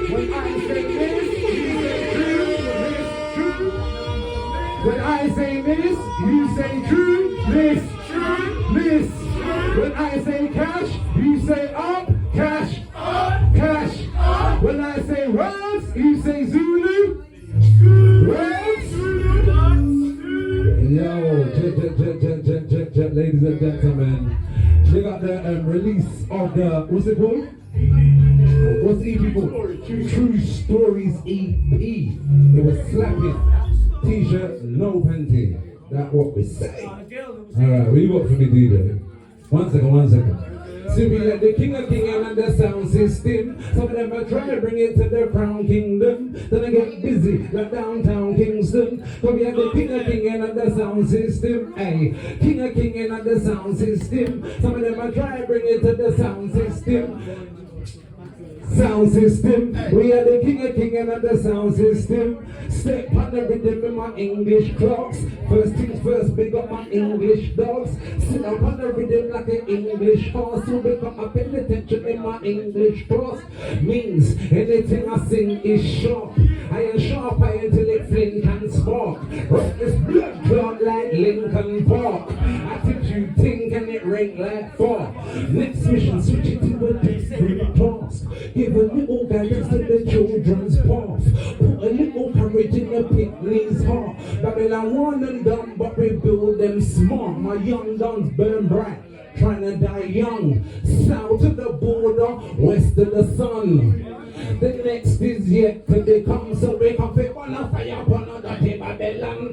When I say miss, you say true. Miss, true. When I say miss, you say true. Miss, true. Miss. When I say cash, you say up. Cash, up. Cash. Up. When I say words, you say Zulu. Words. Yo, ladies and gentlemen, they got the release of the, what's it called? What's the EP called? True Stories EP. It was slapping. T-shirt, no panty. That's what we say. Alright, what you got for me, DJ? One second. See me at the king and the sound system. Some of them are trying to bring it to the crown kingdom. Then I get busy like downtown Kingston. Come here, the king and the sound system. Hey, king and the sound system. Some of them are trying to bring it to the sound system. Sound system, we are the king and the sound system. Step on the rhythm in my English clocks. First things first, big up my English dogs. Sit up on the rhythm like an English horse. So become a pay attention in my English cross. Means anything I sing is sharp. I am sharp until it flint and spark. Rock this blood clot like Lincoln Park. I teach you think and it ring like far. Next mission, switch it to a different task. Give a little guidance to the children's path. Put a little courage in the picnics heart. Babylon one and done, but we build them smart. My young guns burn bright, trying to die young. South to the border, west of the sun. The next is yet to become, so we can pick one of fire upon another Babylon.